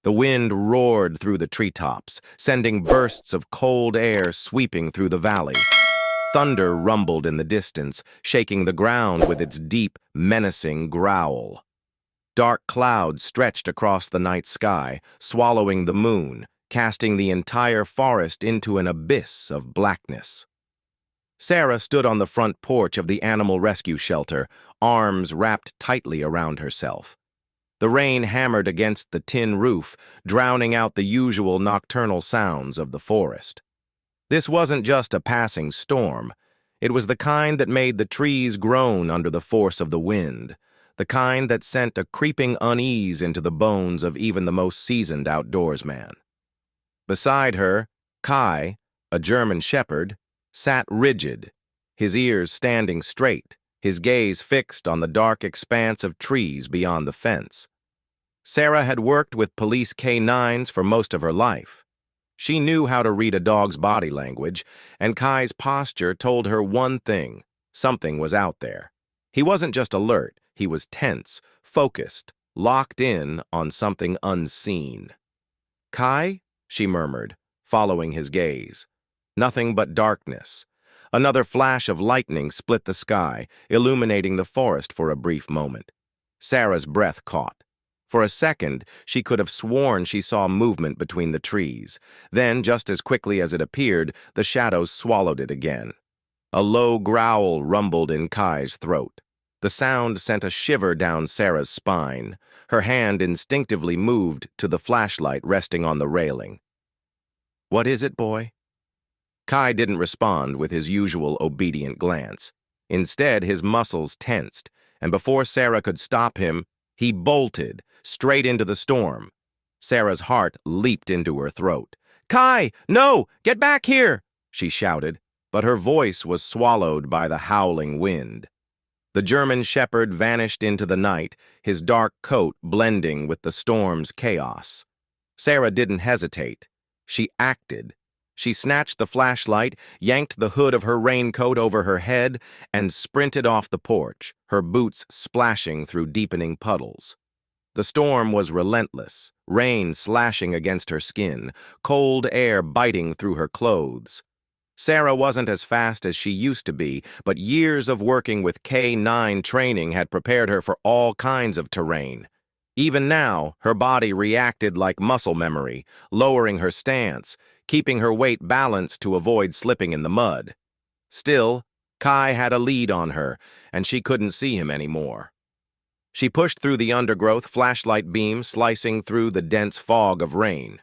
The wind roared through the treetops, sending bursts of cold air sweeping through the valley. Thunder rumbled in the distance, shaking the ground with its deep, menacing growl. Dark clouds stretched across the night sky, swallowing the moon, casting the entire forest into an abyss of blackness. Sarah stood on the front porch of the animal rescue shelter, arms wrapped tightly around herself. The rain hammered against the tin roof, drowning out the usual nocturnal sounds of the forest. This wasn't just a passing storm. It was the kind that made the trees groan under the force of the wind, the kind that sent a creeping unease into the bones of even the most seasoned outdoorsman. Beside her, Kai, a German shepherd, sat rigid, his ears standing straight, his gaze fixed on the dark expanse of trees beyond the fence. Sarah had worked with police canines for most of her life. She knew how to read a dog's body language, and Kai's posture told her one thing: something was out there. He wasn't just alert, he was tense, focused, locked in on something unseen. "Kai?" she murmured, following his gaze. Nothing but darkness. Another flash of lightning split the sky, illuminating the forest for a brief moment. Sarah's breath caught. For a second, she could have sworn she saw movement between the trees. Then, just as quickly as it appeared, the shadows swallowed it again. A low growl rumbled in Kai's throat. The sound sent a shiver down Sarah's spine. Her hand instinctively moved to the flashlight resting on the railing. "What is it, boy?" Kai didn't respond with his usual obedient glance. Instead, his muscles tensed, and before Sarah could stop him, he bolted straight into the storm. Sarah's heart leaped into her throat. "Kai, no! Get back here!" she shouted, but her voice was swallowed by the howling wind. The German shepherd vanished into the night, his dark coat blending with the storm's chaos. Sarah didn't hesitate. She acted. She snatched the flashlight, yanked the hood of her raincoat over her head, and sprinted off the porch, her boots splashing through deepening puddles. The storm was relentless, rain slashing against her skin, cold air biting through her clothes. Sarah wasn't as fast as she used to be, but years of working with K9 training had prepared her for all kinds of terrain. Even now, her body reacted like muscle memory, lowering her stance, keeping her weight balanced to avoid slipping in the mud. Still, Kai had a lead on her, and she couldn't see him anymore. She pushed through the undergrowth, flashlight beam slicing through the dense fog of rain.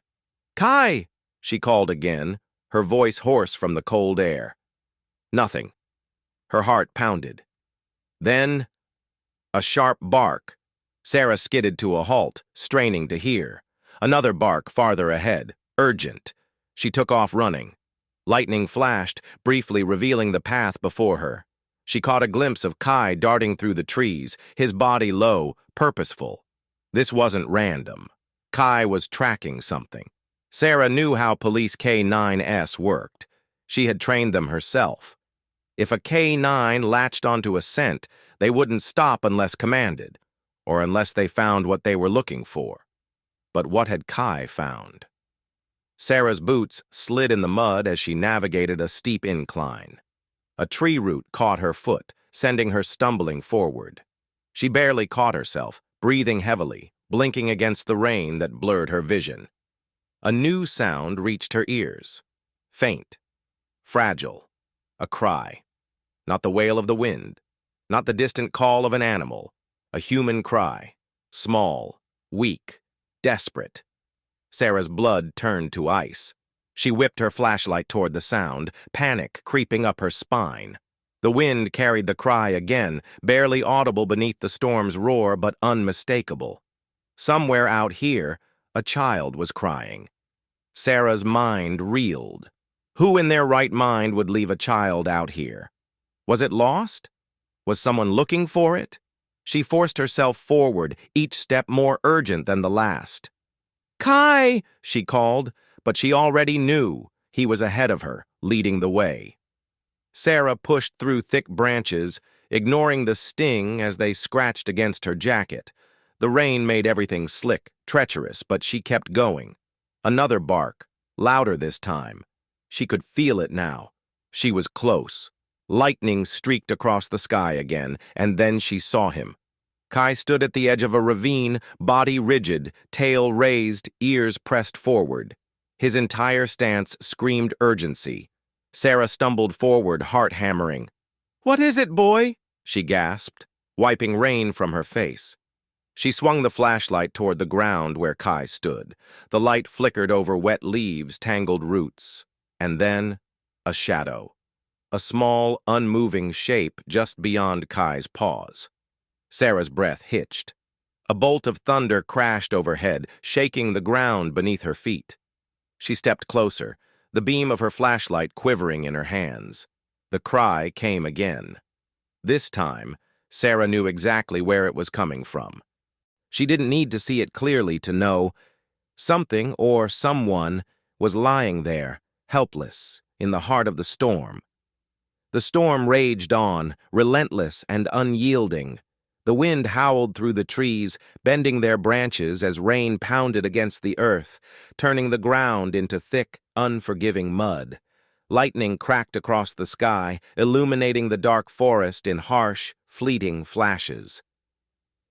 "Kai!" she called again, her voice hoarse from the cold air. Nothing. Her heart pounded. Then, a sharp bark. Sarah skidded to a halt, straining to hear. Another bark farther ahead, urgent. She took off running. Lightning flashed, briefly revealing the path before her. She caught a glimpse of Kai darting through the trees, his body low, purposeful. This wasn't random. Kai was tracking something. Sarah knew how Police K9S worked. She had trained them herself. If a K9 latched onto a scent, they wouldn't stop unless commanded, or unless they found what they were looking for. But what had Kai found? Sarah's boots slid in the mud as she navigated a steep incline. A tree root caught her foot, sending her stumbling forward. She barely caught herself, breathing heavily, blinking against the rain that blurred her vision. A new sound reached her ears. Faint, fragile, a cry. Not the wail of the wind, not the distant call of an animal, a human cry. Small, weak, desperate. Sarah's blood turned to ice. She whipped her flashlight toward the sound, panic creeping up her spine. The wind carried the cry again, barely audible beneath the storm's roar, but unmistakable. Somewhere out here, a child was crying. Sarah's mind reeled. Who in their right mind would leave a child out here? Was it lost? Was someone looking for it? She forced herself forward, each step more urgent than the last. "Kai!" she called, but she already knew he was ahead of her, leading the way. Sarah pushed through thick branches, ignoring the sting as they scratched against her jacket. The rain made everything slick, treacherous, but she kept going. Another bark, louder this time. She could feel it now. She was close. Lightning streaked across the sky again, and then she saw him. Kai stood at the edge of a ravine, body rigid, tail raised, ears pressed forward. His entire stance screamed urgency. Sarah stumbled forward, heart hammering. "What is it, boy?" she gasped, wiping rain from her face. She swung the flashlight toward the ground where Kai stood. The light flickered over wet leaves, tangled roots. And then, a shadow. A small, unmoving shape just beyond Kai's paws. Sarah's breath hitched. A bolt of thunder crashed overhead, shaking the ground beneath her feet. She stepped closer, the beam of her flashlight quivering in her hands. The cry came again. This time, Sarah knew exactly where it was coming from. She didn't need to see it clearly to know something or someone was lying there, helpless, in the heart of the storm. The storm raged on, relentless and unyielding. The wind howled through the trees, bending their branches as rain pounded against the earth, turning the ground into thick, unforgiving mud. Lightning cracked across the sky, illuminating the dark forest in harsh, fleeting flashes.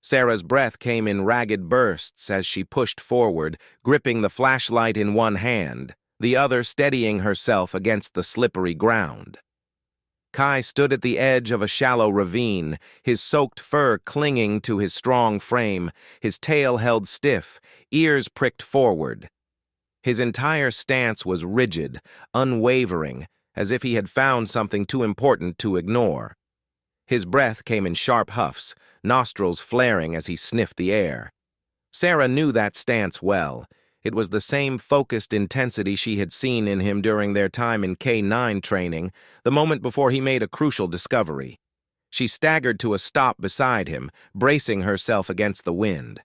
Sarah's breath came in ragged bursts as she pushed forward, gripping the flashlight in one hand, the other steadying herself against the slippery ground. Kai stood at the edge of a shallow ravine, his soaked fur clinging to his strong frame, his tail held stiff, ears pricked forward. His entire stance was rigid, unwavering, as if he had found something too important to ignore. His breath came in sharp huffs, nostrils flaring as he sniffed the air. Sarah knew that stance well. It was the same focused intensity she had seen in him during their time in canine training, the moment before he made a crucial discovery. She staggered to a stop beside him, bracing herself against the wind.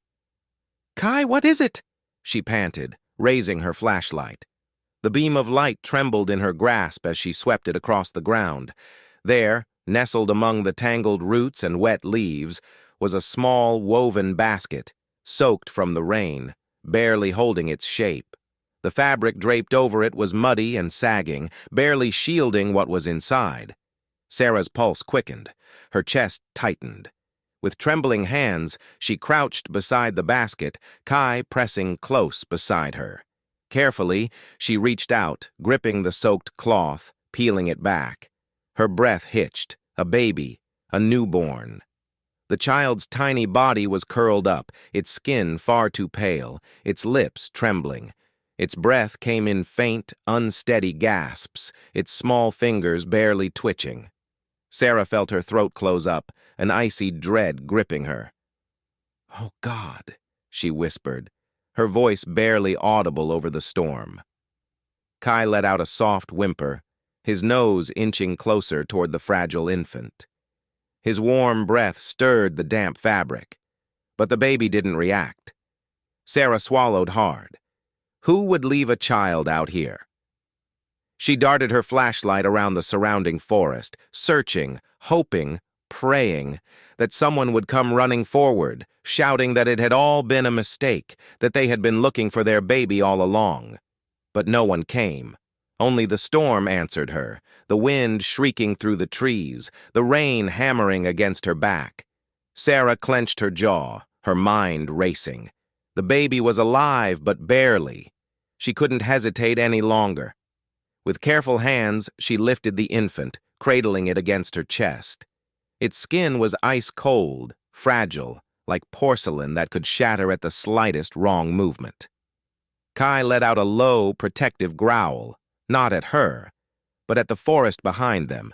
"Kai, what is it?" she panted, raising her flashlight. The beam of light trembled in her grasp as she swept it across the ground. There, nestled among the tangled roots and wet leaves, was a small woven basket, soaked from the rain, barely holding its shape. The fabric draped over it was muddy and sagging, barely shielding what was inside. Sarah's pulse quickened, her chest tightened. With trembling hands, she crouched beside the basket, Kai pressing close beside her. Carefully, she reached out, gripping the soaked cloth, peeling it back. Her breath hitched, a baby, a newborn. The child's tiny body was curled up, its skin far too pale, its lips trembling. Its breath came in faint, unsteady gasps, its small fingers barely twitching. Sarah felt her throat close up, an icy dread gripping her. "Oh, God," she whispered, her voice barely audible over the storm. Kai let out a soft whimper, his nose inching closer toward the fragile infant. His warm breath stirred the damp fabric, but the baby didn't react. Sarah swallowed hard. Who would leave a child out here? She darted her flashlight around the surrounding forest, searching, hoping, praying that someone would come running forward, shouting that it had all been a mistake, that they had been looking for their baby all along. But no one came. Only the storm answered her, the wind shrieking through the trees, the rain hammering against her back. Sarah clenched her jaw, her mind racing. The baby was alive, but barely. She couldn't hesitate any longer. With careful hands, she lifted the infant, cradling it against her chest. Its skin was ice-cold, fragile, like porcelain that could shatter at the slightest wrong movement. Kai let out a low, protective growl, not at her, but at the forest behind them,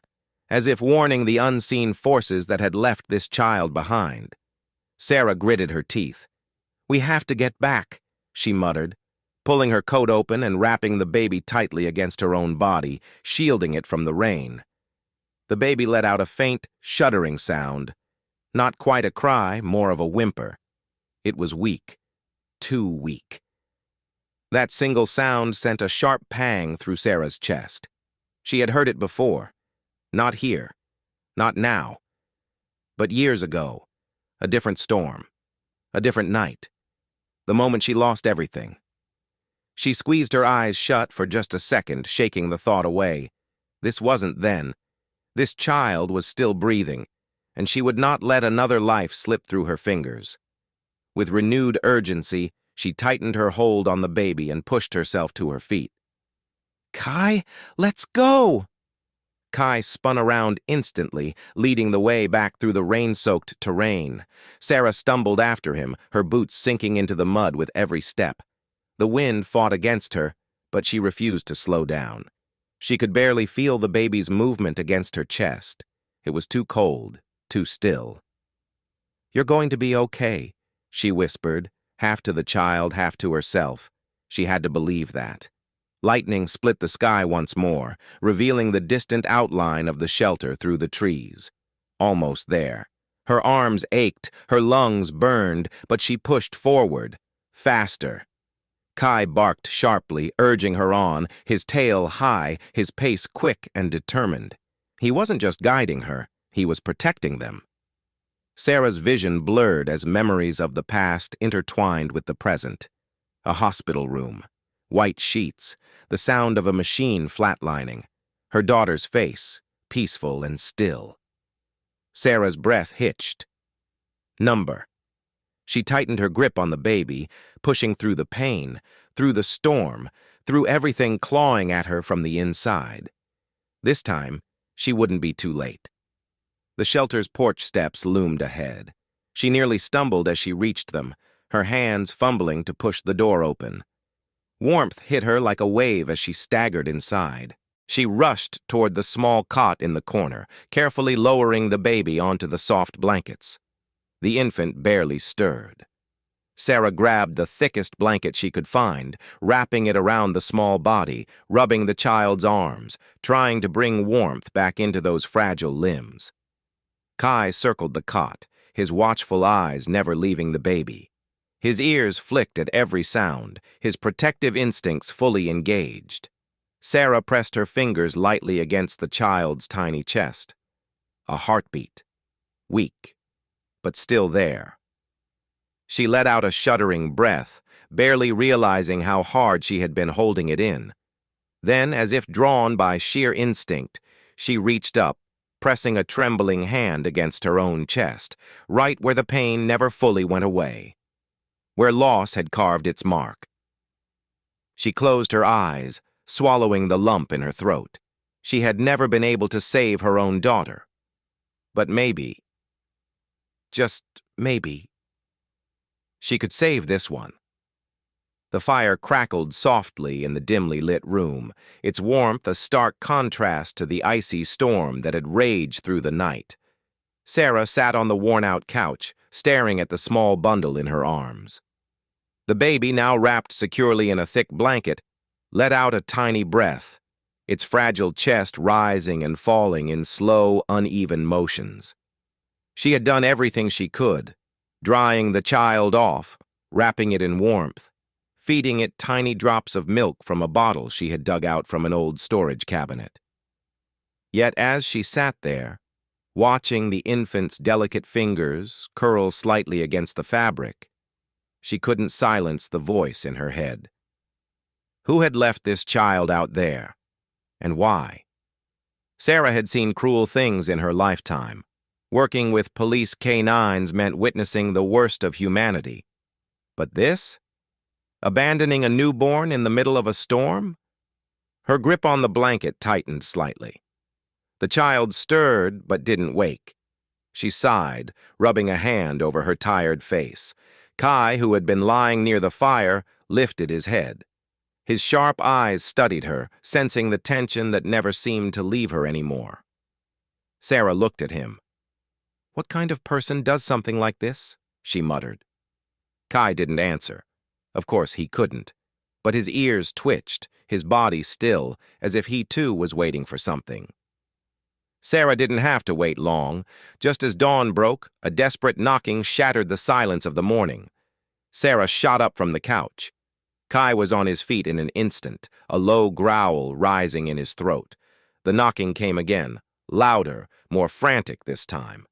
as if warning the unseen forces that had left this child behind. Sarah gritted her teeth. "We have to get back," she muttered, pulling her coat open and wrapping the baby tightly against her own body, shielding it from the rain. The baby let out a faint, shuddering sound. Not quite a cry, more of a whimper. It was weak. Too weak. That single sound sent a sharp pang through Sarah's chest. She had heard it before. Not here. Not now. But years ago. A different storm. A different night. The moment she lost everything. She squeezed her eyes shut for just a second, shaking the thought away. This wasn't then. This child was still breathing, and she would not let another life slip through her fingers. With renewed urgency, she tightened her hold on the baby and pushed herself to her feet. "Kai, let's go!" Kai spun around instantly, leading the way back through the rain-soaked terrain. Sarah stumbled after him, her boots sinking into the mud with every step. The wind fought against her, but she refused to slow down. She could barely feel the baby's movement against her chest. It was too cold, too still. "You're going to be okay," she whispered, half to the child, half to herself. She had to believe that. Lightning split the sky once more, revealing the distant outline of the shelter through the trees. Almost there. Her arms ached, her lungs burned, but she pushed forward, faster. Kai barked sharply, urging her on, his tail high, his pace quick and determined. He wasn't just guiding her, he was protecting them. Sarah's vision blurred as memories of the past intertwined with the present. A hospital room, white sheets, the sound of a machine flatlining, her daughter's face, peaceful and still. Sarah's breath hitched. Number. She tightened her grip on the baby, pushing through the pain, through the storm, through everything clawing at her from the inside. This time, she wouldn't be too late. The shelter's porch steps loomed ahead. She nearly stumbled as she reached them, her hands fumbling to push the door open. Warmth hit her like a wave as she staggered inside. She rushed toward the small cot in the corner, carefully lowering the baby onto the soft blankets. The infant barely stirred. Sarah grabbed the thickest blanket she could find, wrapping it around the small body, rubbing the child's arms, trying to bring warmth back into those fragile limbs. Kai circled the cot, his watchful eyes never leaving the baby. His ears flicked at every sound, his protective instincts fully engaged. Sarah pressed her fingers lightly against the child's tiny chest. A heartbeat. Weak, but still there. She let out a shuddering breath, barely realizing how hard she had been holding it in. Then, as if drawn by sheer instinct, she reached up, pressing a trembling hand against her own chest, right where the pain never fully went away, where loss had carved its mark. She closed her eyes, swallowing the lump in her throat. She had never been able to save her own daughter. But maybe, just maybe, she could save this one. The fire crackled softly in the dimly lit room, its warmth a stark contrast to the icy storm that had raged through the night. Sarah sat on the worn-out couch, staring at the small bundle in her arms. The baby, now wrapped securely in a thick blanket, let out a tiny breath, its fragile chest rising and falling in slow, uneven motions. She had done everything she could, drying the child off, wrapping it in warmth, feeding it tiny drops of milk from a bottle she had dug out from an old storage cabinet. Yet as she sat there, watching the infant's delicate fingers curl slightly against the fabric, she couldn't silence the voice in her head. Who had left this child out there, and why? Sarah had seen cruel things in her lifetime. Working with police canines meant witnessing the worst of humanity. But this? Abandoning a newborn in the middle of a storm? Her grip on the blanket tightened slightly. The child stirred but didn't wake. She sighed, rubbing a hand over her tired face. Kai, who had been lying near the fire, lifted his head. His sharp eyes studied her, sensing the tension that never seemed to leave her anymore. Sarah looked at him. "What kind of person does something like this?" she muttered. Kai didn't answer. Of course he couldn't. But his ears twitched, his body still, as if he too was waiting for something. Sarah didn't have to wait long. Just as dawn broke, a desperate knocking shattered the silence of the morning. Sarah shot up from the couch. Kai was on his feet in an instant, a low growl rising in his throat. The knocking came again, louder, more frantic this time.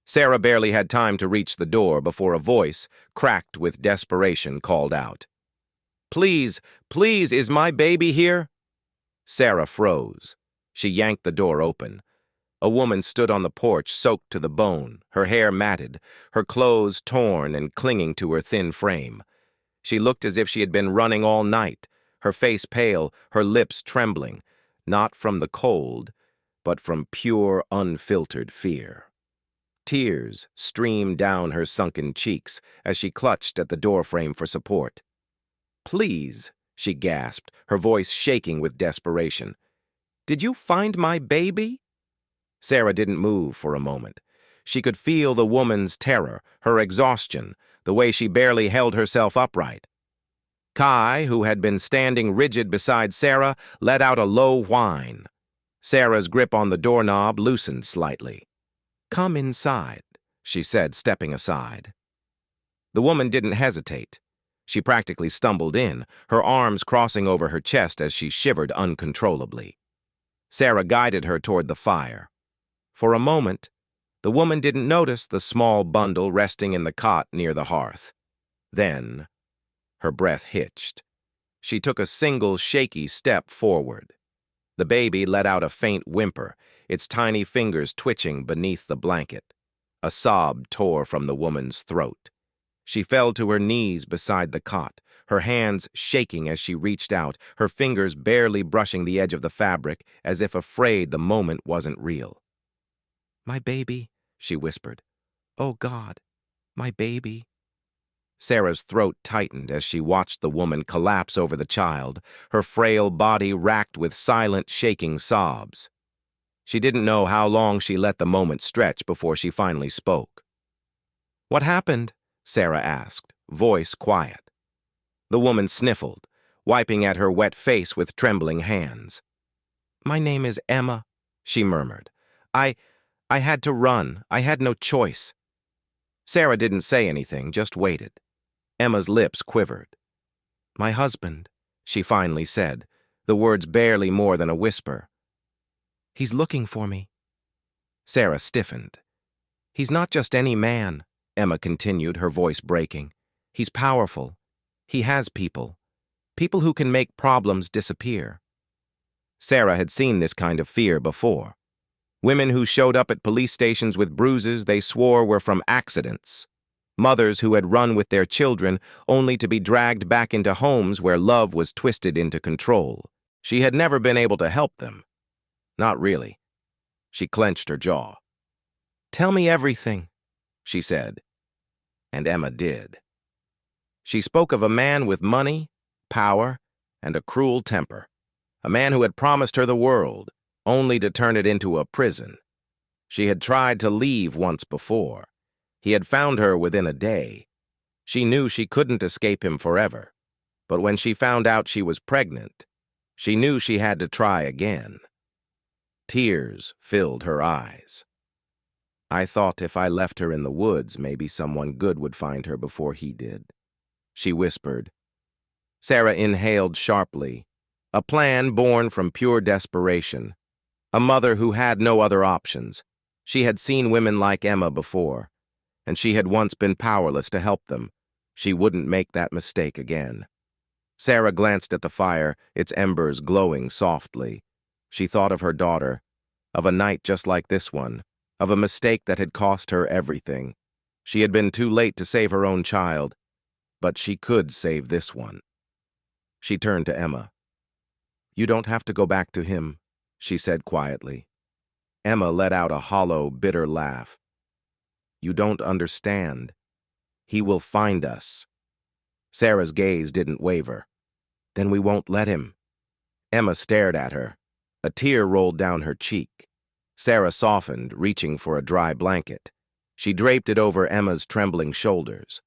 Sarah barely had time to reach the door before a voice, cracked with desperation, called out. "Please, please, is my baby here?" Sarah froze. She yanked the door open. A woman stood on the porch, soaked to the bone, her hair matted, her clothes torn and clinging to her thin frame. She looked as if she had been running all night, her face pale, her lips trembling, not from the cold, but from pure, unfiltered fear. Tears streamed down her sunken cheeks as she clutched at the doorframe for support. "Please," she gasped, her voice shaking with desperation. "Did you find my baby?" Sarah didn't move for a moment. She could feel the woman's terror, her exhaustion, the way she barely held herself upright. Kai, who had been standing rigid beside Sarah, let out a low whine. Sarah's grip on the doorknob loosened slightly. "Come inside," she said, stepping aside. The woman didn't hesitate. She practically stumbled in, her arms crossing over her chest as she shivered uncontrollably. Sarah guided her toward the fire. For a moment, the woman didn't notice the small bundle resting in the cot near the hearth. Then, her breath hitched. She took a single shaky step forward. The baby let out a faint whimper, its tiny fingers twitching beneath the blanket. A sob tore from the woman's throat. She fell to her knees beside the cot, her hands shaking as she reached out, her fingers barely brushing the edge of the fabric, as if afraid the moment wasn't real. "My baby," she whispered. "Oh, God, my baby." Sarah's throat tightened as she watched the woman collapse over the child, her frail body racked with silent, shaking sobs. She didn't know how long she let the moment stretch before she finally spoke. "What happened?" Sarah asked, voice quiet. The woman sniffled, wiping at her wet face with trembling hands. "My name is Emma," she murmured. I had to run. I had no choice." Sarah didn't say anything, just waited. Emma's lips quivered. "My husband," she finally said, the words barely more than a whisper. "He's looking for me." Sarah stiffened. "He's not just any man," Emma continued, her voice breaking. "He's powerful. He has people. People who can make problems disappear." Sarah had seen this kind of fear before. Women who showed up at police stations with bruises they swore were from accidents. Mothers who had run with their children only to be dragged back into homes where love was twisted into control. She had never been able to help them. Not really. She clenched her jaw. "Tell me everything," she said. And Emma did. She spoke of a man with money, power, and a cruel temper. A man who had promised her the world, only to turn it into a prison. She had tried to leave once before. He had found her within a day. She knew she couldn't escape him forever. But when she found out she was pregnant, she knew she had to try again. Tears filled her eyes. "I thought if I left her in the woods, maybe someone good would find her before he did," she whispered. Sarah inhaled sharply, a plan born from pure desperation. A mother who had no other options. She had seen women like Emma before, and she had once been powerless to help them. She wouldn't make that mistake again. Sarah glanced at the fire, its embers glowing softly. She thought of her daughter, of a night just like this one, of a mistake that had cost her everything. She had been too late to save her own child, but she could save this one. She turned to Emma. "You don't have to go back to him," she said quietly. Emma let out a hollow, bitter laugh. "You don't understand. He will find us." Sarah's gaze didn't waver. "Then we won't let him." Emma stared at her. A tear rolled down her cheek. Sarah softened, reaching for a dry blanket. She draped it over Emma's trembling shoulders.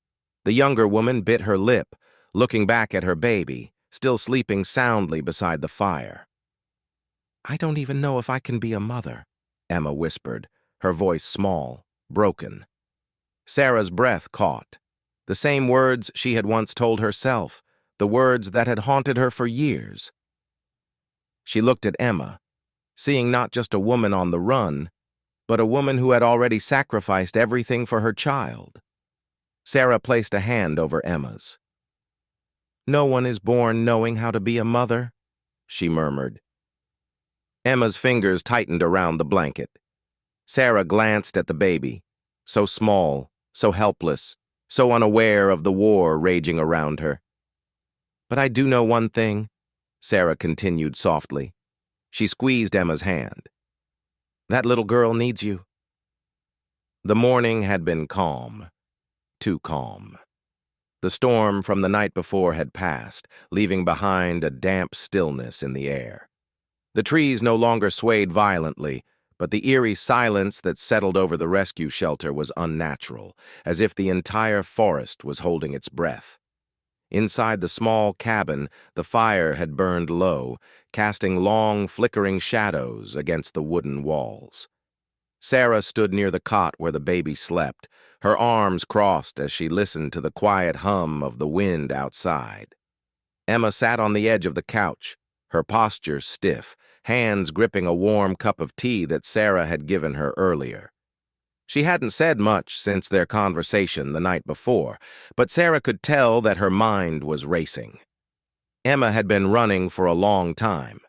The younger woman bit her lip, looking back at her baby, still sleeping soundly beside the fire. "I don't even know if I can be a mother," Emma whispered, her voice small, broken. Sarah's breath caught. The same words she had once told herself, the words that had haunted her for years. She looked at Emma, seeing not just a woman on the run, but a woman who had already sacrificed everything for her child. Sarah placed a hand over Emma's. "No one is born knowing how to be a mother," she murmured. Emma's fingers tightened around the blanket. Sarah glanced at the baby, so small, so helpless, so unaware of the war raging around her. "But I do know one thing," Sarah continued softly. She squeezed Emma's hand. "That little girl needs you." The morning had been calm, too calm. The storm from the night before had passed, leaving behind a damp stillness in the air. The trees no longer swayed violently, but the eerie silence that settled over the rescue shelter was unnatural, as if the entire forest was holding its breath. Inside the small cabin, the fire had burned low, casting long, flickering shadows against the wooden walls. Sarah stood near the cot where the baby slept, her arms crossed as she listened to the quiet hum of the wind outside. Emma sat on the edge of the couch, her posture stiff, hands gripping a warm cup of tea that Sarah had given her earlier. She hadn't said much since their conversation the night before, but Sarah could tell that her mind was racing. Emma had been running for a long time.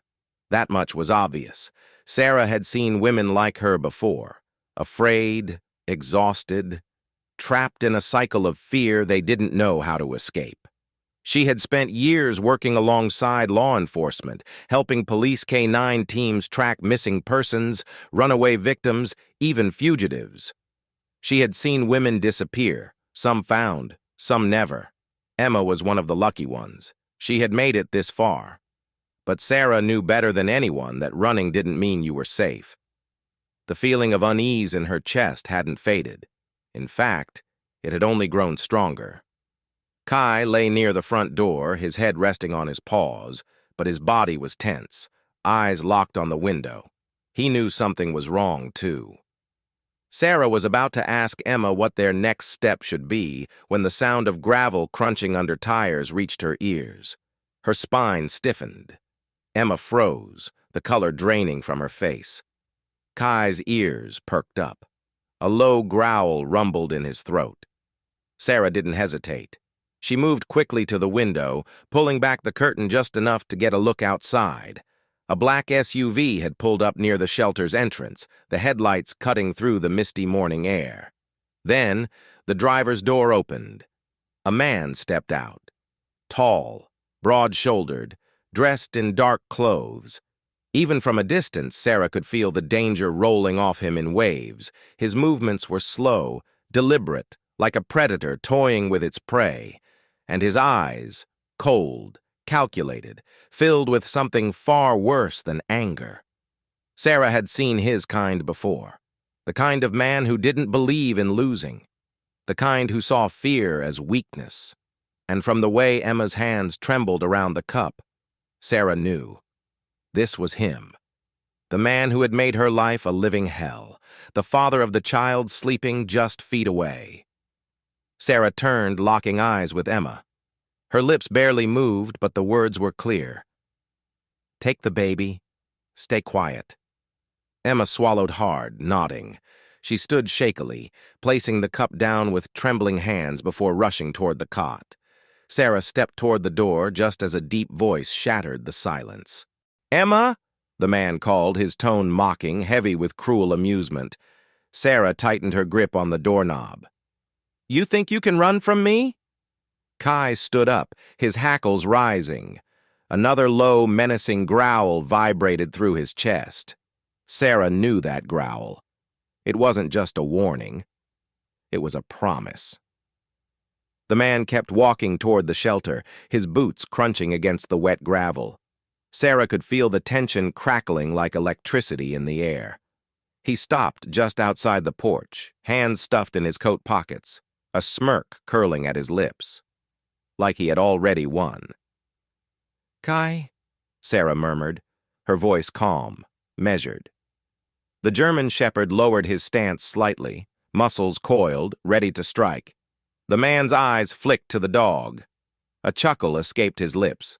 That much was obvious. Sarah had seen women like her before, afraid, exhausted, trapped in a cycle of fear they didn't know how to escape. She had spent years working alongside law enforcement, helping police canine teams track missing persons, runaway victims, even fugitives. She had seen women disappear, some found, some never. Emma was one of the lucky ones. She had made it this far. But Sarah knew better than anyone that running didn't mean you were safe. The feeling of unease in her chest hadn't faded. In fact, it had only grown stronger. Kai lay near the front door, his head resting on his paws, but his body was tense, eyes locked on the window. He knew something was wrong, too. Sarah was about to ask Emma what their next step should be when the sound of gravel crunching under tires reached her ears. Her spine stiffened. Emma froze, the color draining from her face. Kai's ears perked up. A low growl rumbled in his throat. Sarah didn't hesitate. She moved quickly to the window, pulling back the curtain just enough to get a look outside. A black SUV had pulled up near the shelter's entrance, the headlights cutting through the misty morning air. Then, the driver's door opened. A man stepped out. Tall, broad-shouldered, dressed in dark clothes. Even from a distance, Sarah could feel the danger rolling off him in waves. His movements were slow, deliberate, like a predator toying with its prey. And his eyes, cold, calculated, filled with something far worse than anger. Sarah had seen his kind before. The kind of man who didn't believe in losing. The kind who saw fear as weakness. And from the way Emma's hands trembled around the cup, Sarah knew. This was him. The man who had made her life a living hell. The father of the child sleeping just feet away. Sarah turned, locking eyes with Emma. Her lips barely moved, but the words were clear. "Take the baby. Stay quiet." Emma swallowed hard, nodding. She stood shakily, placing the cup down with trembling hands before rushing toward the cot. Sarah stepped toward the door just as a deep voice shattered the silence. "Emma?" the man called, his tone mocking, heavy with cruel amusement. Sarah tightened her grip on the doorknob. "You think you can run from me?" Kai stood up, his hackles rising. Another low, menacing growl vibrated through his chest. Sarah knew that growl. It wasn't just a warning. It was a promise. The man kept walking toward the shelter, his boots crunching against the wet gravel. Sarah could feel the tension crackling like electricity in the air. He stopped just outside the porch, hands stuffed in his coat pockets, a smirk curling at his lips, like he had already won. "Kai," Sarah murmured, her voice calm, measured. The German shepherd lowered his stance slightly, muscles coiled, ready to strike. The man's eyes flicked to the dog. A chuckle escaped his lips.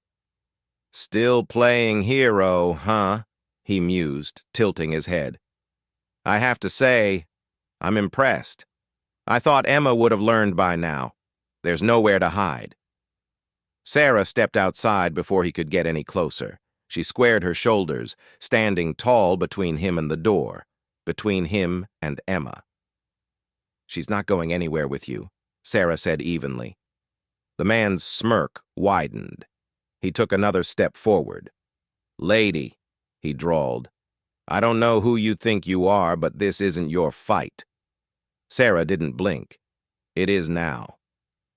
"Still playing hero, huh?" he mused, tilting his head. I have to say, I'm impressed. I thought Emma would have learned by now. There's nowhere to hide. Sarah stepped outside before he could get any closer. She squared her shoulders, standing tall between him and the door, between him and Emma. She's not going anywhere with you, Sarah said evenly. The man's smirk widened. He took another step forward. Lady, he drawled, I don't know who you think you are, but this isn't your fight. Sarah didn't blink. It is now.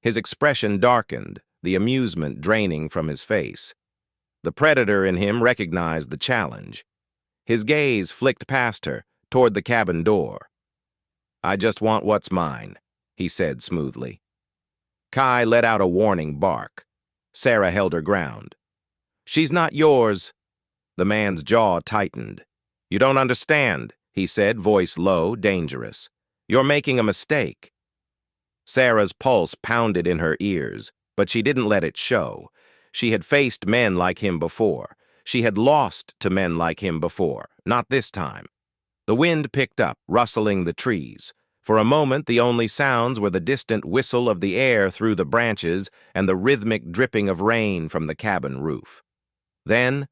His expression darkened, the amusement draining from his face. The predator in him recognized the challenge. His gaze flicked past her, toward the cabin door. I just want what's mine, he said smoothly. Kai let out a warning bark. Sarah held her ground. She's not yours. The man's jaw tightened. You don't understand, he said, voice low, dangerous. You're making a mistake. Sarah's pulse pounded in her ears, but she didn't let it show. She had faced men like him before. She had lost to men like him before, not this time. The wind picked up, rustling the trees. For a moment, the only sounds were the distant whistle of the air through the branches and the rhythmic dripping of rain from the cabin roof. Then,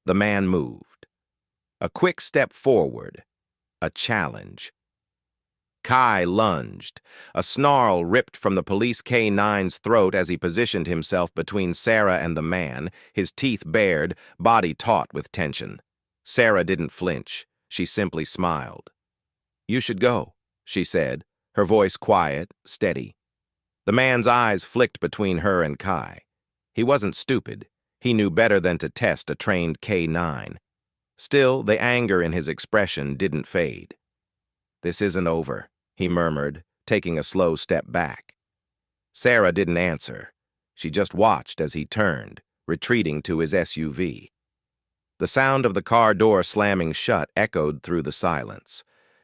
the man moved. A quick step forward. A challenge. Kai lunged. A snarl ripped from the police K9's throat as he positioned himself between Sarah and the man, his teeth bared, body taut with tension. Sarah didn't flinch. She simply smiled. You should go, she said, her voice quiet, steady. The man's eyes flicked between her and Kai. He wasn't stupid. He knew better than to test a trained K9. Still, the anger in his expression didn't fade. This isn't over, he murmured, taking a slow step back. Sarah didn't answer. She just watched as he turned, retreating to his SUV. The sound of the car door slamming shut echoed through the silence.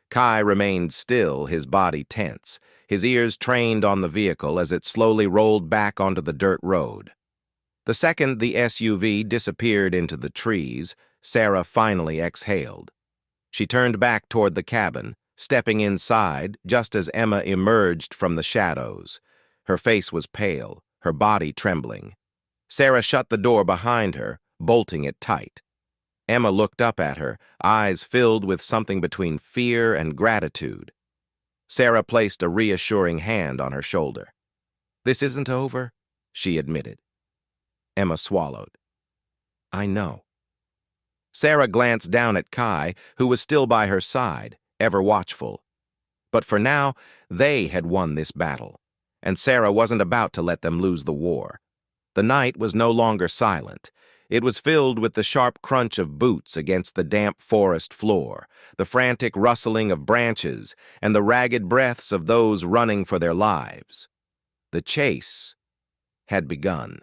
Kai remained still, his body tense, his ears trained on the vehicle as it slowly rolled back onto the dirt road. The second the SUV disappeared into the trees, Sarah finally exhaled. She turned back toward the cabin, stepping inside just as Emma emerged from the shadows. Her face was pale, her body trembling. Sarah shut the door behind her, bolting it tight. Emma looked up at her, eyes filled with something between fear and gratitude. Sarah placed a reassuring hand on her shoulder. This isn't over, she admitted. Emma swallowed. I know. Sarah glanced down at Kai, who was still by her side, ever watchful. But for now, they had won this battle, and Sarah wasn't about to let them lose the war. The night was no longer silent. It was filled with the sharp crunch of boots against the damp forest floor, the frantic rustling of branches, and the ragged breaths of those running for their lives. The chase had begun.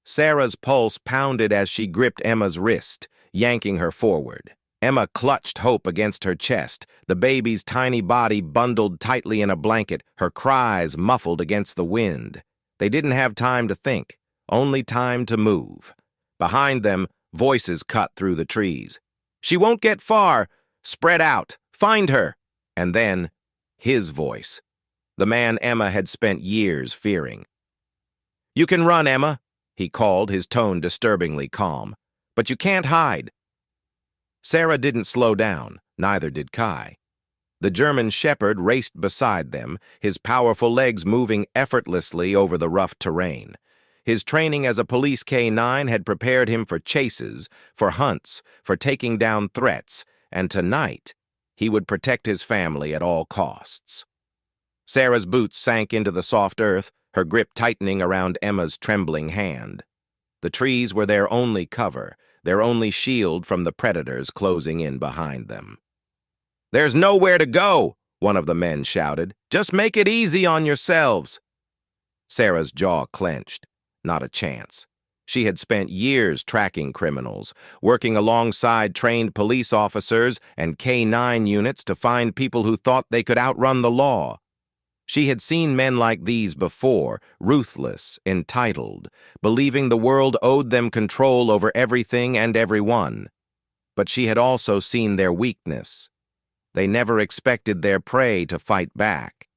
Sarah's pulse pounded as she gripped Emma's wrist, yanking her forward. Emma clutched Hope against her chest, the baby's tiny body bundled tightly in a blanket, her cries muffled against the wind. They didn't have time to think, only time to move. Behind them, voices cut through the trees. She won't get far. Spread out. Find her. And then, his voice. The man Emma had spent years fearing. You can run, Emma, he called, his tone disturbingly calm. But you can't hide. Sarah didn't slow down, neither did Kai. The German shepherd raced beside them, his powerful legs moving effortlessly over the rough terrain. His training as a police K9 had prepared him for chases, for hunts, for taking down threats, and tonight, he would protect his family at all costs. Sarah's boots sank into the soft earth, her grip tightening around Emma's trembling hand. The trees were their only cover, their only shield from the predators closing in behind them. There's nowhere to go, one of the men shouted. Just make it easy on yourselves. Sarah's jaw clenched. Not a chance. She had spent years tracking criminals, working alongside trained police officers and K9 units to find people who thought they could outrun the law. She had seen men like these before, ruthless, entitled, believing the world owed them control over everything and everyone. But she had also seen their weakness. They never expected their prey to fight back.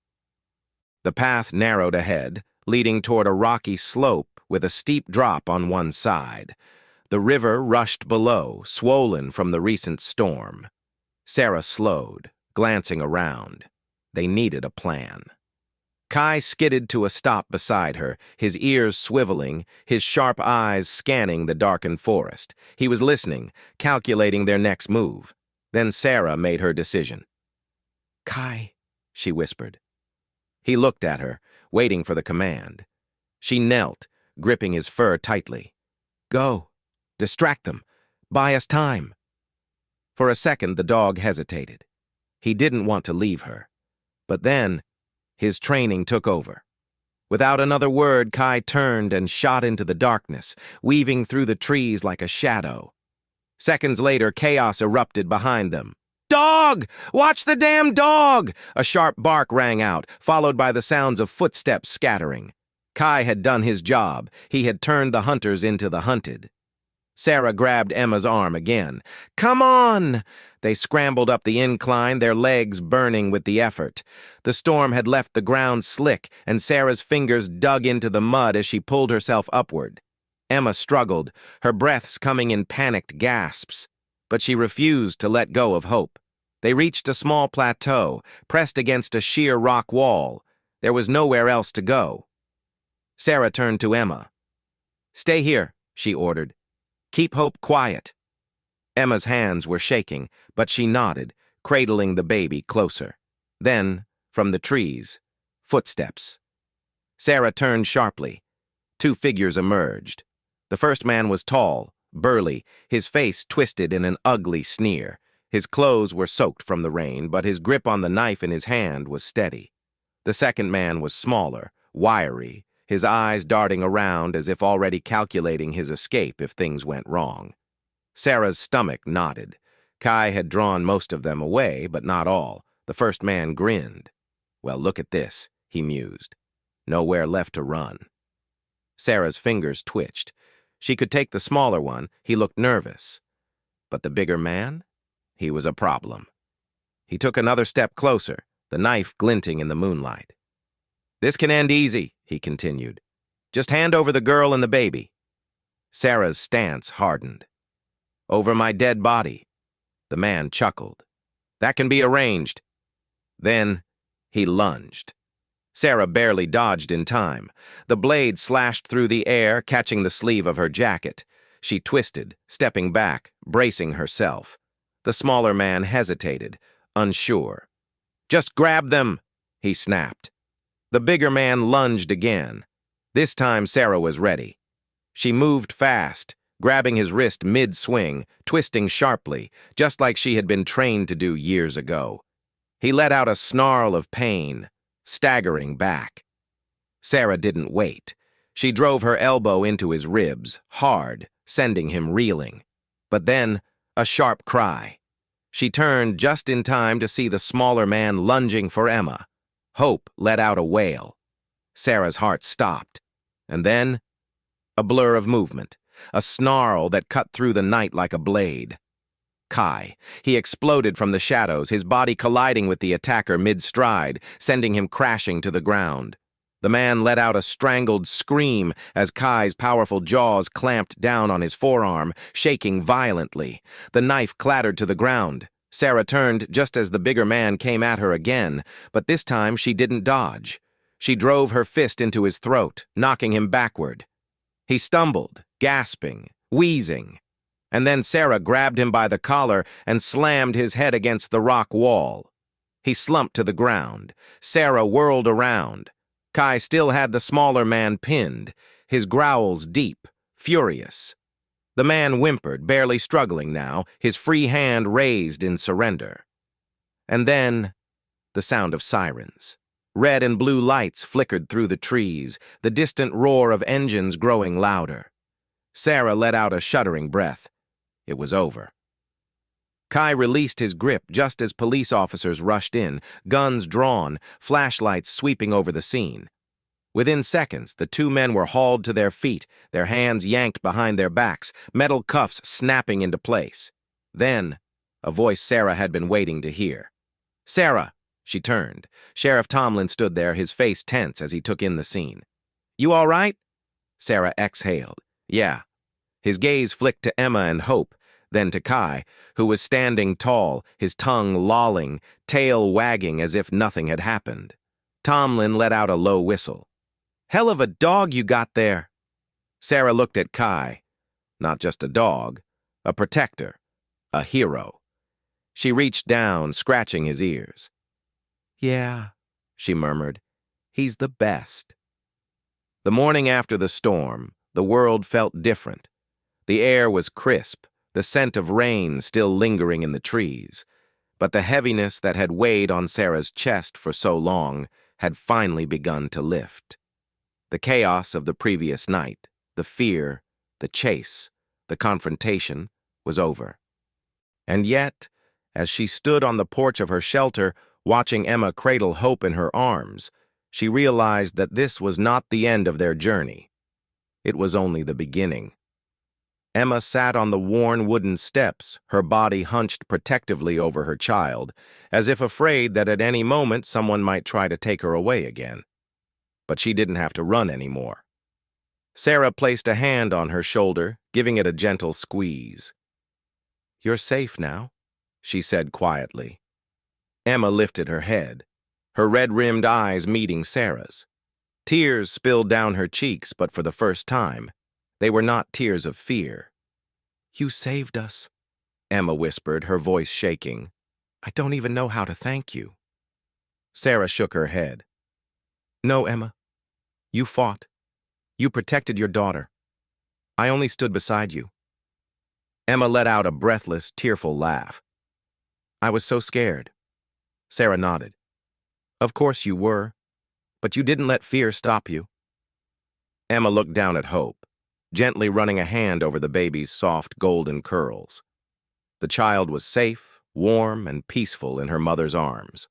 The path narrowed ahead, leading toward a rocky slope with a steep drop on one side. The river rushed below, swollen from the recent storm. Sarah slowed, glancing around. They needed a plan. Kai skidded to a stop beside her, his ears swiveling, his sharp eyes scanning the darkened forest. He was listening, calculating their next move. Then Sarah made her decision. "Kai," she whispered. He looked at her, waiting for the command. She knelt, gripping his fur tightly. "Go. Distract them. Buy us time." For a second, the dog hesitated. He didn't want to leave her. But then, his training took over. Without another word, Kai turned and shot into the darkness, weaving through the trees like a shadow. Seconds later, chaos erupted behind them. "Dog! Watch the damn dog!" A sharp bark rang out, followed by the sounds of footsteps scattering. Kai had done his job. He had turned the hunters into the hunted. Sarah grabbed Emma's arm again. "Come on!" They scrambled up the incline, their legs burning with the effort. The storm had left the ground slick, and Sarah's fingers dug into the mud as she pulled herself upward. Emma struggled, her breaths coming in panicked gasps. But she refused to let go of hope. They reached a small plateau, pressed against a sheer rock wall. There was nowhere else to go. Sarah turned to Emma. "Stay here," she ordered. "Keep Hope quiet." Emma's hands were shaking, but she nodded, cradling the baby closer. Then, from the trees, footsteps. Sarah turned sharply. Two figures emerged. The first man was tall, burly, his face twisted in an ugly sneer. His clothes were soaked from the rain, but his grip on the knife in his hand was steady. The second man was smaller, wiry, his eyes darting around as if already calculating his escape if things went wrong. Sarah's stomach knotted. Kai had drawn most of them away, but not all. The first man grinned. "Well, look at this," he mused. "Nowhere left to run." Sarah's fingers twitched. She could take the smaller one. He looked nervous. But the bigger man? He was a problem. He took another step closer, the knife glinting in the moonlight. "This can end easy," he continued. "Just hand over the girl and the baby." Sarah's stance hardened. "Over my dead body." The man chuckled. "That can be arranged." Then he lunged. Sarah barely dodged in time. The blade slashed through the air, catching the sleeve of her jacket. She twisted, stepping back, bracing herself. The smaller man hesitated, unsure. "Just grab them," he snapped. The bigger man lunged again. This time Sarah was ready. She moved fast, grabbing his wrist mid-swing, twisting sharply, just like she had been trained to do years ago. He let out a snarl of pain, staggering back. Sarah didn't wait. She drove her elbow into his ribs, hard, sending him reeling. But then, a sharp cry. She turned just in time to see the smaller man lunging for Emma. Hope let out a wail. Sarah's heart stopped. And then, a blur of movement, a snarl that cut through the night like a blade. Kai. He exploded from the shadows, his body colliding with the attacker mid-stride, sending him crashing to the ground. The man let out a strangled scream as Kai's powerful jaws clamped down on his forearm, shaking violently. The knife clattered to the ground. Sarah turned just as the bigger man came at her again, but this time she didn't dodge. She drove her fist into his throat, knocking him backward. He stumbled, gasping, wheezing. And then Sarah grabbed him by the collar and slammed his head against the rock wall. He slumped to the ground. Sarah whirled around. Kai still had the smaller man pinned, his growls deep, furious. The man whimpered, barely struggling now, his free hand raised in surrender. And then, the sound of sirens. Red and blue lights flickered through the trees, the distant roar of engines growing louder. Sarah let out a shuddering breath. It was over. Kai released his grip just as police officers rushed in, guns drawn, flashlights sweeping over the scene. Within seconds, the two men were hauled to their feet, their hands yanked behind their backs, metal cuffs snapping into place. Then, a voice Sarah had been waiting to hear. Sarah! She turned. Sheriff Tomlin stood there, his face tense as he took in the scene. You all right? Sarah exhaled. Yeah. His gaze flicked to Emma and Hope, then to Kai, who was standing tall, his tongue lolling, tail wagging as if nothing had happened. Tomlin let out a low whistle. Hell of a dog you got there. Sarah looked at Kai. Not just a dog, a protector, a hero. She reached down, scratching his ears. Yeah, she murmured. He's the best. The morning after the storm, the world felt different. The air was crisp, the scent of rain still lingering in the trees, but the heaviness that had weighed on Sarah's chest for so long had finally begun to lift. The chaos of the previous night, the fear, the chase, the confrontation, was over. And yet, as she stood on the porch of her shelter, watching Emma cradle Hope in her arms, she realized that this was not the end of their journey. It was only the beginning. Emma sat on the worn wooden steps, her body hunched protectively over her child, as if afraid that at any moment someone might try to take her away again. But she didn't have to run anymore. Sarah placed a hand on her shoulder, giving it a gentle squeeze. You're safe now, she said quietly. Emma lifted her head, her red-rimmed eyes meeting Sarah's. Tears spilled down her cheeks, but for the first time, they were not tears of fear. You saved us, Emma whispered, her voice shaking. I don't even know how to thank you. Sarah shook her head. No, Emma. You fought. You protected your daughter. I only stood beside you. Emma let out a breathless, tearful laugh. I was so scared. Sarah nodded. Of course you were, but you didn't let fear stop you. Emma looked down at Hope, gently running a hand over the baby's soft golden curls. The child was safe, warm, and peaceful in her mother's arms,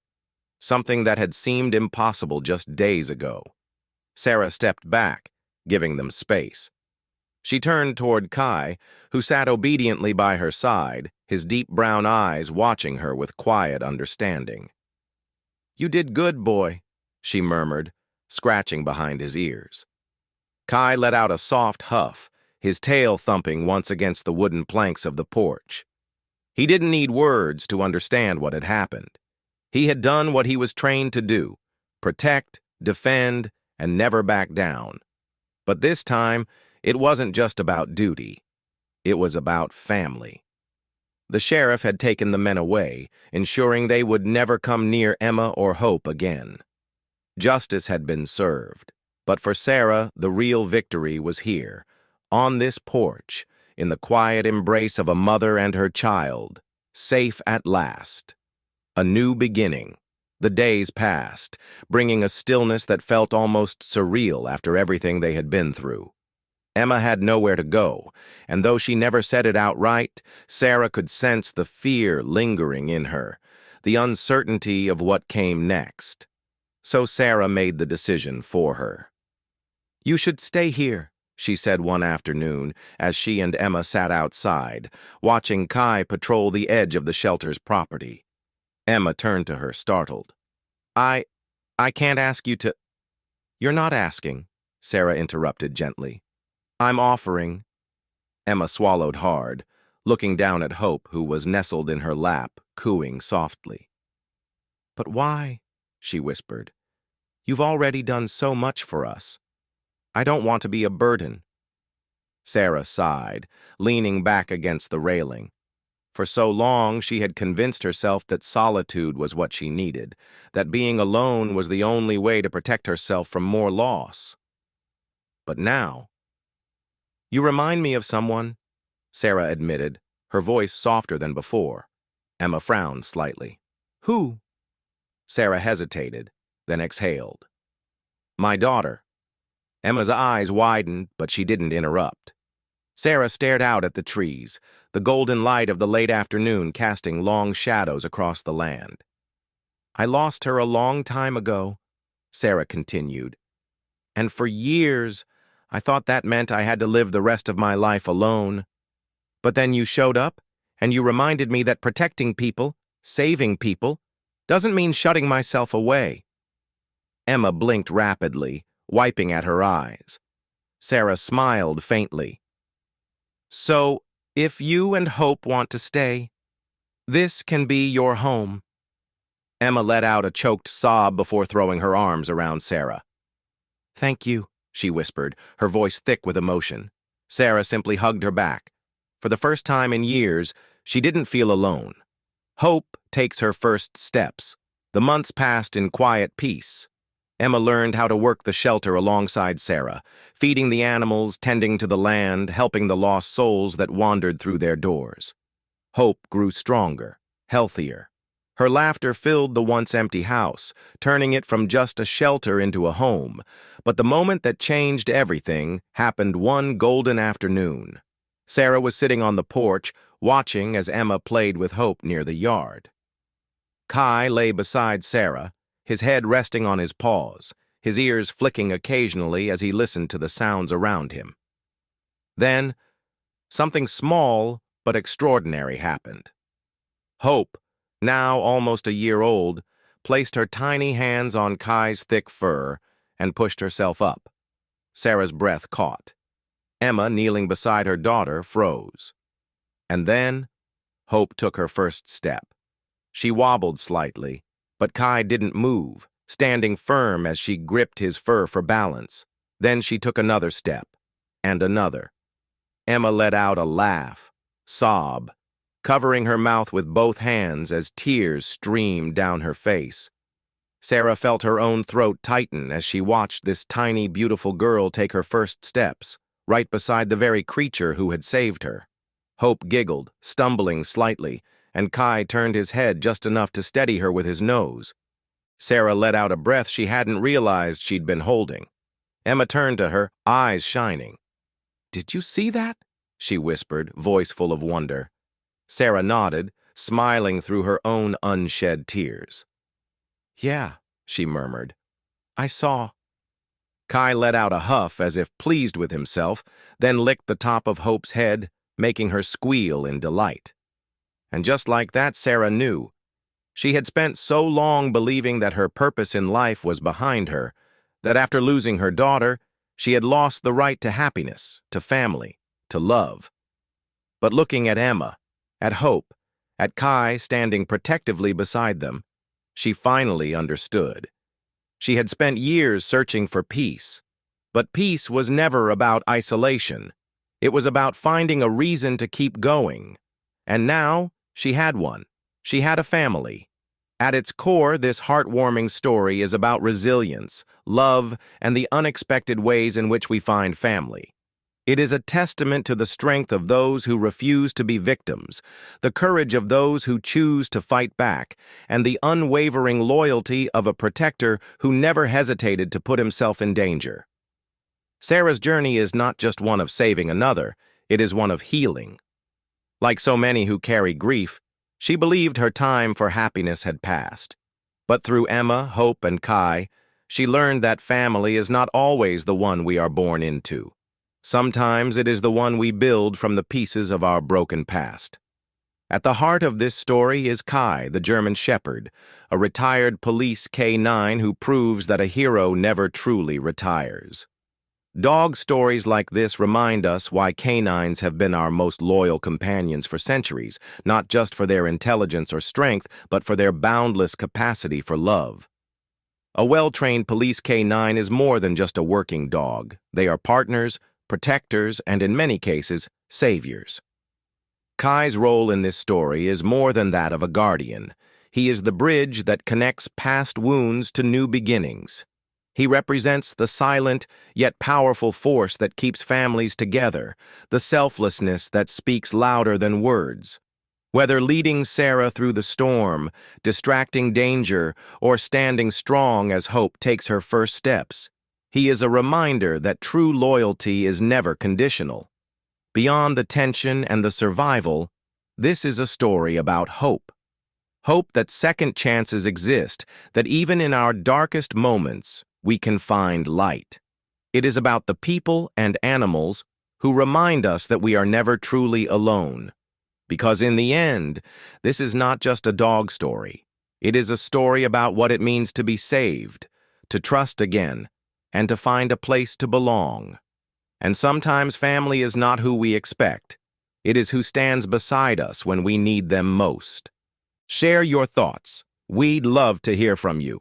something that had seemed impossible just days ago. Sarah stepped back, giving them space. She turned toward Kai, who sat obediently by her side, his deep brown eyes watching her with quiet understanding. You did good, boy, she murmured, scratching behind his ears. Kai let out a soft huff, his tail thumping once against the wooden planks of the porch. He didn't need words to understand what had happened. He had done what he was trained to do, protect, defend, and never back down. But this time, it wasn't just about duty. It was about family. The sheriff had taken the men away, ensuring they would never come near Emma or Hope again. Justice had been served, but for Sarah, the real victory was here, on this porch, in the quiet embrace of a mother and her child, safe at last. A new beginning. The days passed, bringing a stillness that felt almost surreal after everything they had been through. Emma had nowhere to go, and though she never said it outright, Sarah could sense the fear lingering in her, the uncertainty of what came next. So Sarah made the decision for her. You should stay here, she said one afternoon as she and Emma sat outside, watching Kai patrol the edge of the shelter's property. Emma turned to her, startled. I can't ask you to— You're not asking, Sarah interrupted gently. I'm offering. Emma swallowed hard, looking down at Hope, who was nestled in her lap, cooing softly. But why? She whispered. You've already done so much for us. I don't want to be a burden. Sarah sighed, leaning back against the railing. For so long, she had convinced herself that solitude was what she needed, that being alone was the only way to protect herself from more loss. But now— You remind me of someone, Sarah admitted, her voice softer than before. Emma frowned slightly. Who? Sarah hesitated, then exhaled. My daughter. Emma's eyes widened, but she didn't interrupt. Sarah stared out at the trees, the golden light of the late afternoon casting long shadows across the land. I lost her a long time ago, Sarah continued. And for years, I thought that meant I had to live the rest of my life alone. But then you showed up, and you reminded me that protecting people, saving people, doesn't mean shutting myself away." Emma blinked rapidly, wiping at her eyes. Sarah smiled faintly. "So, if you and Hope want to stay, this can be your home." Emma let out a choked sob before throwing her arms around Sarah. "Thank you," she whispered, her voice thick with emotion. Sarah simply hugged her back. For the first time in years, she didn't feel alone. Hope takes her first steps. The months passed in quiet peace. Emma learned how to work the shelter alongside Sarah, feeding the animals, tending to the land, helping the lost souls that wandered through their doors. Hope grew stronger, healthier. Her laughter filled the once empty house, turning it from just a shelter into a home. But the moment that changed everything happened one golden afternoon. Sarah was sitting on the porch, watching as Emma played with Hope near the yard. Kai lay beside Sarah, his head resting on his paws, his ears flicking occasionally as he listened to the sounds around him. Then, something small but extraordinary happened. Hope, now almost a year old, placed her tiny hands on Kai's thick fur and pushed herself up. Sarah's breath caught. Emma, kneeling beside her daughter, froze. And then, Hope took her first step. She wobbled slightly, but Kai didn't move, standing firm as she gripped his fur for balance. Then she took another step, and another. Emma let out a laugh, sob, covering her mouth with both hands as tears streamed down her face. Sarah felt her own throat tighten as she watched this tiny, beautiful girl take her first steps, right beside the very creature who had saved her. Hope giggled, stumbling slightly, and Kai turned his head just enough to steady her with his nose. Sarah let out a breath she hadn't realized she'd been holding. Emma turned to her, eyes shining. "Did you see that?" she whispered, voice full of wonder. Sarah nodded, smiling through her own unshed tears. "Yeah," she murmured. "I saw." Kai let out a huff as if pleased with himself, then licked the top of Hope's head, making her squeal in delight. And just like that, Sarah knew. She had spent so long believing that her purpose in life was behind her, that after losing her daughter, she had lost the right to happiness, to family, to love. But looking at Emma, at Hope, at Kai standing protectively beside them, she finally understood. She had spent years searching for peace, but peace was never about isolation. It was about finding a reason to keep going. And now, she had one. She had a family. At its core, this heartwarming story is about resilience, love, and the unexpected ways in which we find family. It is a testament to the strength of those who refuse to be victims, the courage of those who choose to fight back, and the unwavering loyalty of a protector who never hesitated to put himself in danger. Sarah's journey is not just one of saving another, it is one of healing. Like so many who carry grief, she believed her time for happiness had passed. But through Emma, Hope, and Kai, she learned that family is not always the one we are born into. Sometimes it is the one we build from the pieces of our broken past. At the heart of this story is Kai, the German Shepherd, a retired police canine who proves that a hero never truly retires. Dog stories like this remind us why canines have been our most loyal companions for centuries, not just for their intelligence or strength, but for their boundless capacity for love. A well-trained police canine is more than just a working dog. They are partners, protectors, and in many cases, saviors. Kai's role in this story is more than that of a guardian. He is the bridge that connects past wounds to new beginnings. He represents the silent yet powerful force that keeps families together, the selflessness that speaks louder than words. Whether leading Sarah through the storm, distracting danger, or standing strong as Hope takes her first steps, he is a reminder that true loyalty is never conditional. Beyond the tension and the survival, this is a story about hope. Hope that second chances exist, that even in our darkest moments, we can find light. It is about the people and animals who remind us that we are never truly alone. Because in the end, this is not just a dog story. It is a story about what it means to be saved, to trust again, and to find a place to belong. And sometimes family is not who we expect. It is who stands beside us when we need them most. Share your thoughts. We'd love to hear from you.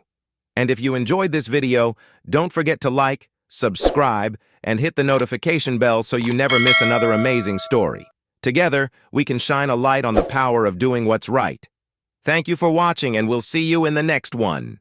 And if you enjoyed this video, don't forget to like, subscribe, and hit the notification bell so you never miss another amazing story. Together, we can shine a light on the power of doing what's right. Thank you for watching, and we'll see you in the next one.